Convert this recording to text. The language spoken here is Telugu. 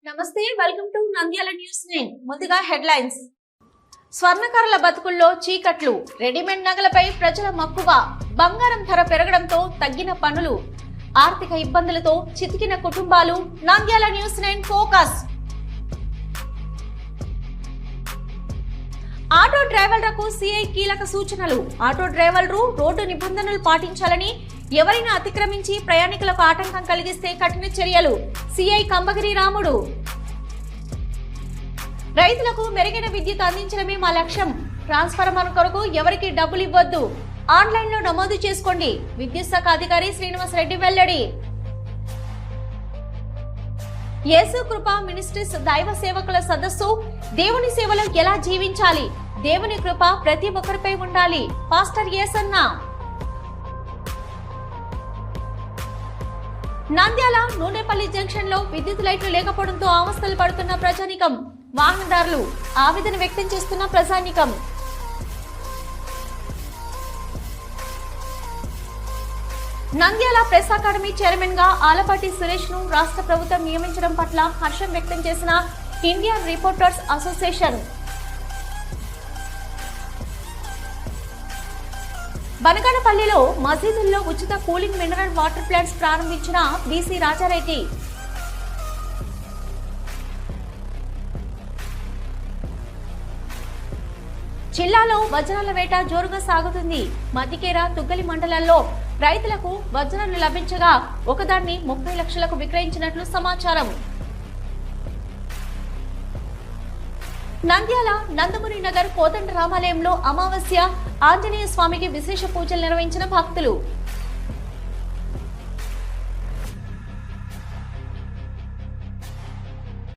నమస్తే, వెల్కమ్ టు నంద్యాల న్యూస్ 9. ముందుగా హెడ్లైన్స్. స్వర్ణకారుల బతుకుల్లో చీకట్లు, రెడీమేడ్ నగలపై ప్రజల మక్కువ, బంగారం ధర పెరగడంతో తగ్గిన పనులు, ఆర్థిక ఇబ్బందులతో చితికిన కుటుంబాలు. Nandyal news 9 focus. ఆటో డ్రైవర్లకు సిఐ కీలక సూచనలు. ఆటో డ్రైవర్లు రోడ్డు నిబంధనలు పాటించాలని, ఎవరైనా అతిక్రమించి ప్రయాణికులకు ఆటంకం కలిగిస్తే కఠిన చర్యలు. సిఐ కంబగిరి రాముడు. రైతులకు మెరుగైన విద్యుత్ అందించడమే మా లక్ష్యం. ట్రాన్స్ఫార్మర్ కొరకు ఎవరికి డబ్బులు ఇవ్వద్దు, ఆన్లైన్ లో నమోదు చేసుకోండి. విద్యుత్ శాఖ అధికారి శ్రీనివాస్ రెడ్డి వెల్లడి. యేసు కృప మినిస్ట్రీస్ దైవ సేవకుల సదస్సు. దేవుని సేవలో ఎలా జీవించాలి, దేవుని కృప ప్రతి ఒక్కరిపై ఉండాలి. పాస్టర్ యేసన్న. నంద్యాల నూనెపల్లి జంక్షన్ లో విద్యుత్ లైట్లు లేకపోవడంతో అవస్థలు పడుతున్న ప్రజానికం, వాహనదారులు ఆవేదన వ్యక్తం చేస్తున్న ప్రజానికం. నంద్యాల ప్రెస్ అకాడమీ చైర్మన్ గా ఆలపాటి సురేష్ ను రాష్ట్ర ప్రభుత్వం నియమించడం పట్ల హర్షం వ్యక్తం చేసిన ఇండియన్ రిపోర్టర్స్ అసోసియేషన్. బనగానపల్లిలో మసీదుల్లో ఉచిత కూలింగ్ మినరల్ వాటర్ ప్లాంట్స్ ప్రారంభించిన బీసీ రాజారెడ్డి. జిల్లాలో వజ్రాల వేట జోరుగా సాగుతుంది. మతికేర, తుగ్గలి మండలాల్లో రైతులకు వజ్రాలు లభించగా ఒకదాన్ని 30 లక్షలకు విక్రయించినట్లు సమాచారం. నంద్యాల నందమూరి నగర్ కోదండ రామాలయంలో అమావాస్య ఆంజనేయ స్వామికి విశేష పూజలు నిర్వహించిన భక్తులు.